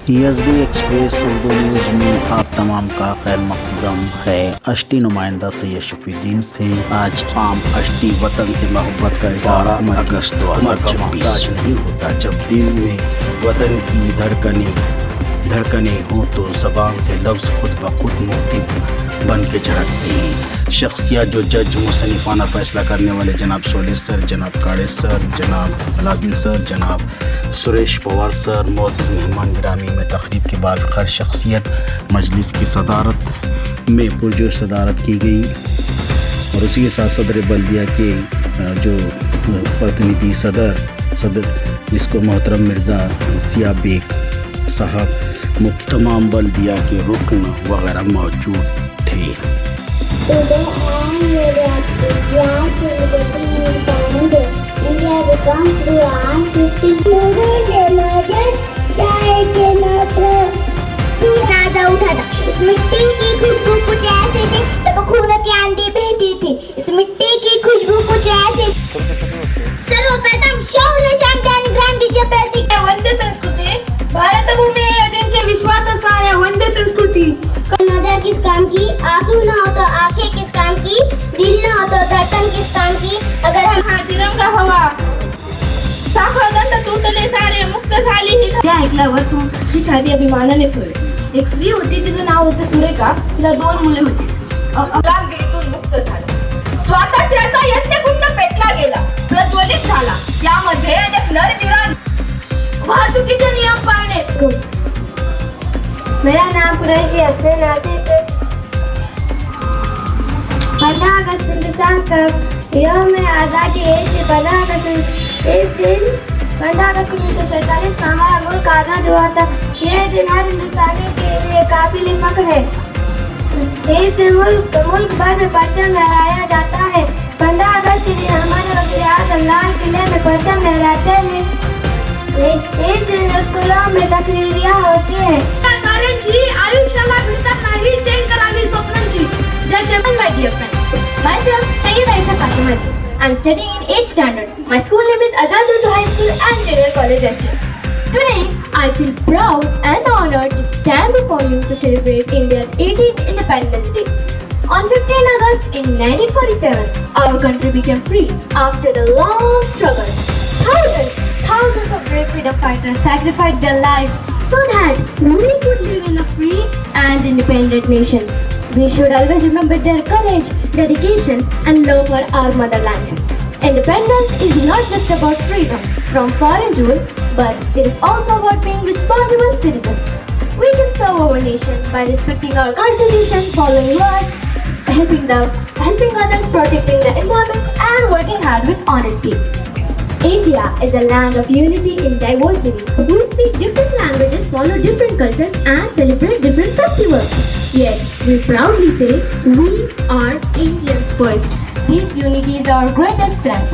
YSD express Urdu news में आप तमाम का खैर मकदम है। अष्टी नुमाइंदा सैयद शफीउद्दीन से आज काम अष्टी वतन से मोहब्बत का इज़हार 12 अगस्त 2026 नहीं होता। जब दिल में वतन की धड़कने हों तो ज़बान से लफ्ज़ खुद ब खुद मोती बन के झड़कते हैं। शख्सियत जो जज मुसन्निफाना फ़ैसला करने वाले जनाब सोले सर, जनाब काड़े सर, जनाब अलादीन सर, जनाब सुरेश पवार सर, मोअज़्ज़िज़ मेहमान गिरामी में तकरीब के बाद हर शख्सियत मजलिस की सदारत में पुरजोश सदारत की गई और उसी के साथ सदर बल्दिया के जो प्रतिनिधि सदर जिसको मोहतरम मिर्ज़ा ज़िया बेग साहब, मुख्य तमाम बल्दिया के रुकन वगैरह मौजूद थे। Today I am very happy. We are celebrating Independence Day. India becomes free on 15 उठा था। इस मिट्टी की खुशबू कुछ ऐसे थी, तब खून की आंधी बहती थी। इस मिट्टी की खुशबू कुछ ऐसे। सर्वप्रथम शौर्य शांती गांधीच्या प्रतीक वंदे संस्कृती भारत भूमि है अजिंक्य विश्वास साऱ्या वंदे संस्कृती। नजर किस काम की, आंसू न हो तो आंखें किस काम की, दिल न हो तो धड़कन किस काम की। अगर हम तिरंगा हवा साखळदंड तुटले सारे मुक्त झाली ही। ते ऐकल्यावर तुमची छाती अभिमानाने फुलली। एक स्त्री होती, तिचं नाव होतं सुरेखा। तिला 2 मुले होती। गुलामगिरीतून मुक्त झाली, स्वातंत्र्याचा यज्ञकुंड पेटला गेला, प्रज्वलित झाला। यामध्ये अनेक नरवीरांनी वाहतुकीचे नियम पाळणे। मेरा नाम कुरैशी हसन आसिफ है। 15 अगस्त यौम आज़ादी है। 15 अगस्त इस दिन 15 अगस्त 1947 को हमारा मुल्क आज़ाद हुआ था। यह दिन हर हिंदुस्तानी के लिए काबिल फख्र है। इस दिन मुल्क भर में परचम लहराया जाता है। 15 अगस्त के दिन हमारे वज़ीर आज़म लाल किले में परचम लहराते हैं। इस दिन स्कूलों में तकरीरियाँ होती हैं। आयुष्याला भिडतात नाही चेंज करावी स्वप्नांची। My dear friend, myself Sayyid Aisha Fatimati. I'm studying in 8th standard. My school name is Azad Urdu High School and Junior College Ashton. Today, I feel proud and honored to stand before you to celebrate India's 18th Independence Day. On 15 August in 1947, our country became free after a long struggle. Thousands of brave freedom fighters sacrificed their lives so that we could live in a free and independent nation. We should always remember their courage, dedication, and love for our motherland. Independence is not just about freedom from foreign rule, but it is also about being responsible citizens. We can serve our nation by respecting our constitution, following laws, helping others, protecting the environment, and working hard with honesty. India is a land of unity in diversity. We speak different languages, follow different cultures, and celebrate different festivals. Yet, we proudly say, we are Indians first. This unity is our greatest strength.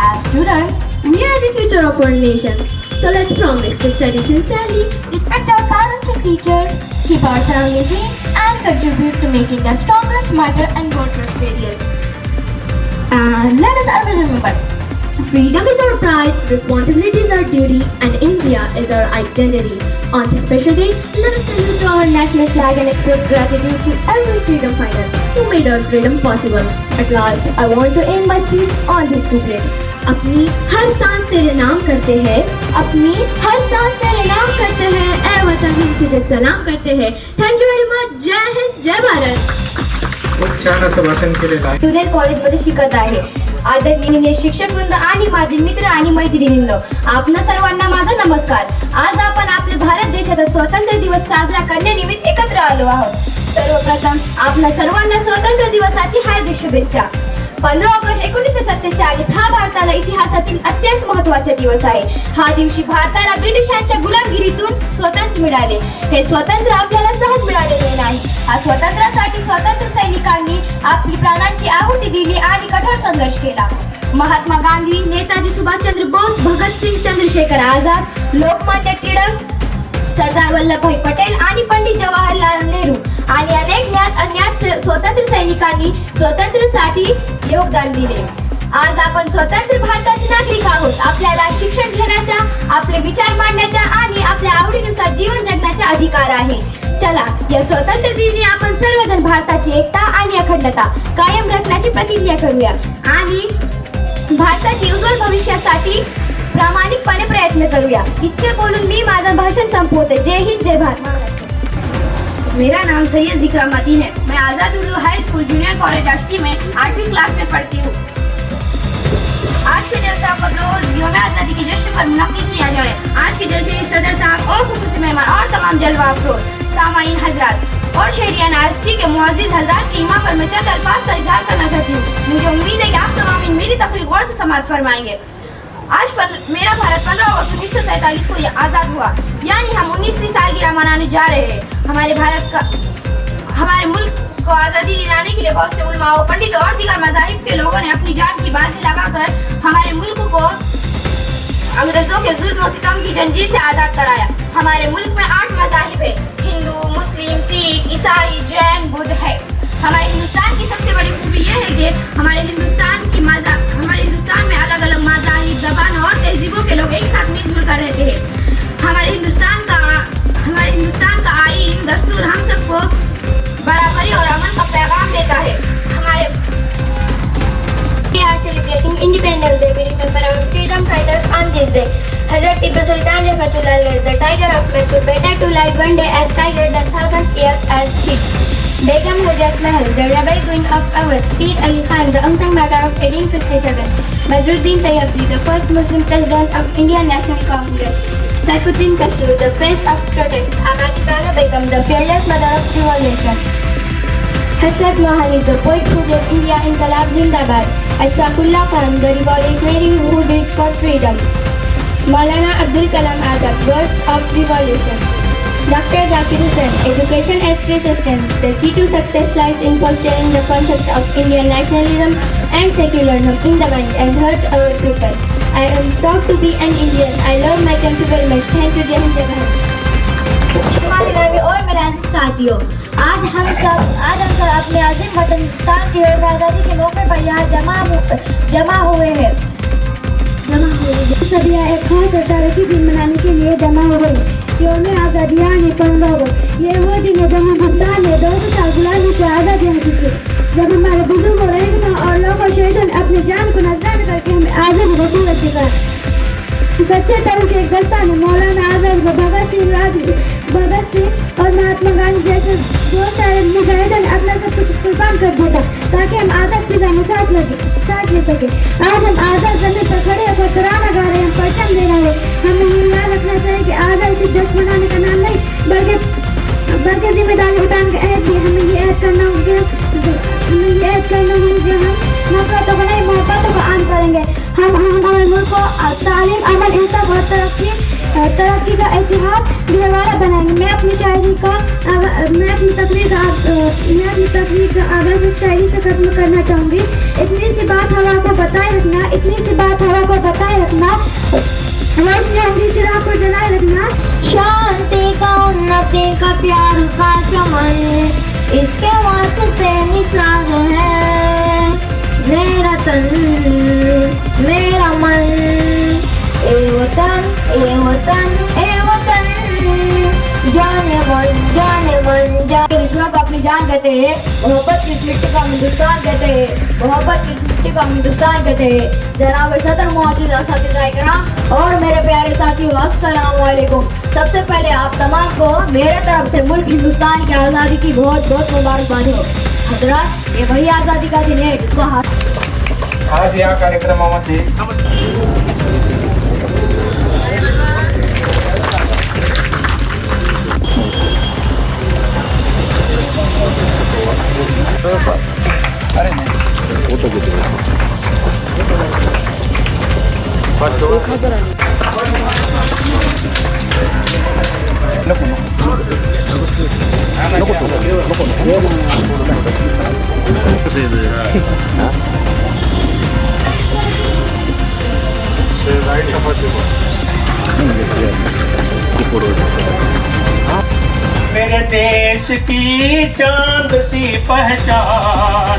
As students, we are the future of our nation. So let's promise to study sincerely, respect our parents and teachers, keep our surroundings clean, and contribute to make India stronger, smarter, and more prosperous. And let us always remember, freedom is our pride, responsibility is our duty, and India is our identity. On this special day, let us salute to our national flag and express gratitude to every freedom fighter who made our freedom possible. At last, I want to end my speech on this couplet. अपनी हर सांस तेरे नाम करते हैं, अपनी हर सांस तेरे नाम करते हैं, ऐ वतन हम तुझे सलाम करते हैं। Thank you very much. जय हिंद, जय भारत। खूप छान असं भाषण केलेलं आहे। ज्युनियर कॉलेजमध्ये शिकत आहे। आदरणीय शिक्षक वृंद आणि माझे मित्र आणि मैत्रिणींनो, आपणा सर्वांना माझा नमस्कार। आज आपण आपल्या भारत देशाचा स्वातंत्र्य दिवस साजरा करण्यानिमित्त एकत्र आलो आहोत। सर्वप्रथम आपणा सर्वांना स्वातंत्र्य दिवसाची हार्दिक शुभेच्छा। 15 ऑगस्ट 1947 हा भारताला इतिहासातील अत्यंत महत्त्वाचा दिवस आहे। हा दिवशी भारताला ब्रिटिशांच्या गुलामगिरीतून स्वातंत्र्य मिळाले। हे स्वातंत्र्य आपल्याला सहज मिळालेले नाही। हा स्वातंत्र्यासाठी स्वातंत्र्य सैनिकांनी आपली प्राणांची आहुती दिली आणि कठोर संघर्ष केला। महात्मा गांधी, नेताजी सुभाषचंद्र बोस, भगतसिंग, चंद्रशेखर आझाद, लोकमान्य टिळक, सरदार वल्लभभाई पटेल आणि पंडित जवाहरलाल नेहरू आणि अनेक अज्ञात स्वातंत्र्य सैनिकांनी स्वातंत्र्यासाठी योगदान दिले। आज आपण स्वतंत्र भारताचे नागरिक आहोत. आपल्याला शिक्षण घेण्याचा, आपले विचार मांडण्याचा आणि आपल्या आवडीनुसार जीवन जगण्याचा अधिकार आहे. चला, या स्वातंत्र्य दिनी आपण सर्वजण भारताची एकता आणि अखंडता कायम राखण्याची प्रतिज्ञा करूया आणि भारताच्या उज्ज्वल भविष्यासाठी प्रामाणिकपणे प्रयत्न करूया. इतके बोलून मी माझं भाषण संपवते. जय हिंद, जय भारत. मेरा नाम सैयद जिक्रा मतीन है. मैं Azad Urdu high school junior college Ashti में 8वीं क्लास में पढ़ती हूँ. आज के जलसा पर रोज यौम आज़ादी के जश्न पर मुनक्किद किया जाए. आज के जलसे सदर साहब और खुसूसी मेहमान और तमाम जलवा अफरोज, सामाईन हजरात और शहरियान आष्टी के मुअज़्ज़िज़ हजरात की ईमा पर मैं चंद अल्फाज का इज़हार करना चाहती हूँ. मुझे उम्मीद है कि आप तमाम मेरी तकरीर गौर से समाअत फरमाएंगे. आज मेरा भारत 15 अगस्त 1947 को आज़ाद हुआ, यानी हम 19वीं सालगिरह मनाने जा रहे हैं. हमारे मुल्क को आज़ादी दिलाने के लिए बहुत से उलमाओं, पंडितों और दीगर मज़ाहिब के लोगों ने अपनी जान की बाजी लगाकर हमारे मुल्क को अंग्रेजों के जुल्म और सितम की जंजीर से आज़ाद कराया. हमारे मुल्क में 8 मज़ाहिब है: हिंदू, मुस्लिम, सिख, ईसाई, जैन, बुद्ध है. हमारे हिंदुस्तान की सबसे बड़ी खूबी यह है कि हमारे हिंदुस्तान में अलग अलग मज़ाहिब, ज़बान और तहजीबों के लोग एक साथ मिलजुल कर रहते हैं. हमारे हिंदुस्तान का आईन दस्तूर हम सबको बराबरी और अमन का पैगाम देता है. We are celebrating Independence Day. We remember our freedom fighters on this day. Hazrat Tipu Sultan Rahmatullah Alayh, the tiger of Mysore, better to live one day as tiger than 1,000 years as sheep. Begum Hujjat Mahal, the rebel queen of Awadh, Peer Ali Khan, the unsung martyr of 1857, Badruddin Tayyib, the first Muslim president of Indian National Congress, Saifuddin Kasur, the face of protest, Amani Rana Begum, the fearless mother of revolution, Hasrat Mohali, the poet who gave India Inqilab Zindabad, Ashfaqullah Khan, the revolutionary who did for freedom, Maulana Abdul Kalam Azad, words of revolution, Dr. Zakir Hussain, education as free system. The key to success lies in fostering the concept of Indian nationalism and secularism in the mind and hearts of our people. I am proud to be an Indian. I love my country very much. Thank you, Jai Hind, Jai Bharat. और मेरे साथियों, आज हम सब अपने अजीम वतन हिंदुस्तान की आज़ादी के मौके पर यहाँ जमा हुए हैं. सभी एक खास और तारीखी दिन मनाने के लिए जमा हो गए. यौम आज़ादी यानी 15 अगस्त, ये वो दिन है जब हिंदुस्तान ने 200 साल गुलामी से आज़ादी हासिल की. जब हमारे बुजुर्गों, रहनुमा और लोगों शहीदों ने अपनी जान को नजराना करके हमें आज़ादी को कुव्वत दिखाई. सच्चे तरह के गस्ता ने मौलाना आज़ाद को भगत सिंह और महात्मा गांधी जैसे बहुत सारे मुजाहिदों ने अपना सब कुछ कुर्बान कर दिया ताकि हम आज़ाद फिजा में सांस ले सके. आज हम आज़ाद जमीन पर खड़े होकर तराना गा रहे हैं, परचम दे रहे हैं. हमें याद रखना चाहिए कि आज़ाद सिर्फ जश्न मनाने का नाम नहीं, बल्कि जिम्मेदारी उठाने का अहद भी. हमें ये अहद करना होगा कि हम नफरतों को नहीं, मोहब्बतों को आम करेंगे. हम हमारे मुल्क को तालीम, अमन, इंसाफ और तरक्की का इतिहास गहवारा बनाएंगे. मैं अपनी तकरीर का आगाज़ एक शायरी से खत्म करना चाहूँगी. इतनी सी बात हवा को बताए रखना, रोशनी अपनी चिराग को जलाए रखना. शांति का, उन्नति का, प्यार का चमन, इसके वास्ते निसार है मेरा तन, मेरा मन. ए वतन, जाने मन. ईश्वर को अपनी जान कहते हैं, मोहब्बत की इस मिट्टी को हम हिंदुस्तान कहते हैं. जनाब सदर मुअज़्ज़िज़ असातिज़ा इकराम और मेरे प्यारे साथियों, अस्सलाम वालेकुम. सबसे पहले आप तमाम को मेरे तरफ से मुल्क हिंदुस्तान की आज़ादी की बहुत बहुत मुबारकबाद हो. हजरात, ये वही आज़ादी का दिन है जिसको आज या कार्यक्रमामध्ये मेरे देश की चांद सी पहचान,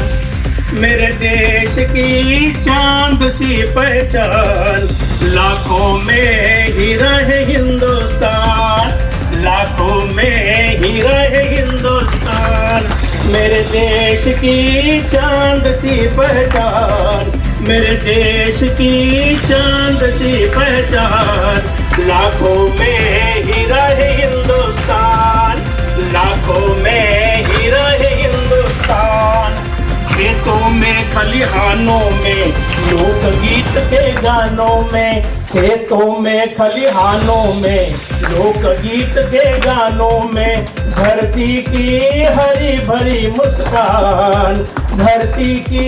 मेरे देश की चांद सी पहचान, लाखों में हीरा है हिंदुस्तान, लाखों में हीरा है हिंदुस्तान। मेरे देश की चांद सी पहचान, मेरे देश की चांद सी पहचान, लाखों में हीरा है हिंदुस्तान, लाखों में हीरा है हिंदुस्तान। खेतों में खलिहानों में लोकगीत के गानों में, खेतों में खलिहानों में लोकगीत के गानों में, धरती की हरी भरी मुस्कान, धरती की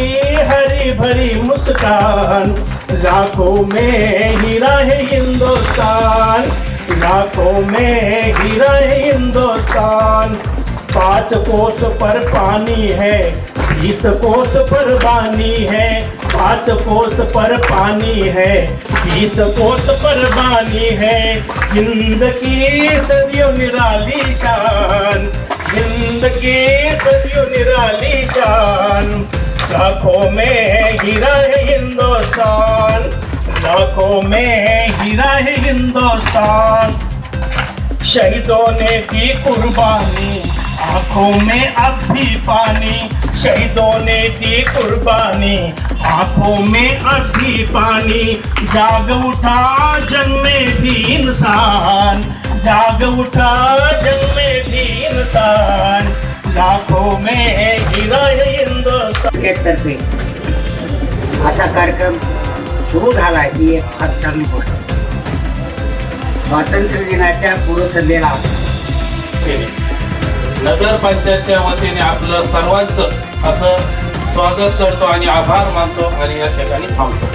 हरी भरी मुस्कान, लाखों में हीरा है हिंदुस्तान, लाखों में हीरा है हिंदुस्तान। 5 कोस पर पानी है, 20 कोस पर बानी है, 5 कोस पर पानी है, 20 कोस पर बानी है। हिंद की सदियों निराली शान, हिंद की सदियों निराली शान, लाखों में हीरा है हिंदुस्तान, लाखों में हीरा है हिंदुस्तान। शहीदों ने की कुर्बानी, आंखों में अब भी पानी, शहीदों ने दी कुर्बानी, आंखों में अब भी पानी। जाग उठा जंग में भी इंसान, जाग उठा जंग में भी इंसान, लाखों में हीरा है हिंदुस्तान। तर्फे असा कार्यक्रम सुरू झाला ही एक फार चांगली गोष्ट. स्वातंत्र्य दिनाच्या पूर्वसंध्येला नगर पंचायतच्या वतीने आपलं सर्वांचं असं स्वागत करतो आणि आभार मानतो आणि या ठिकाणी थांबतो.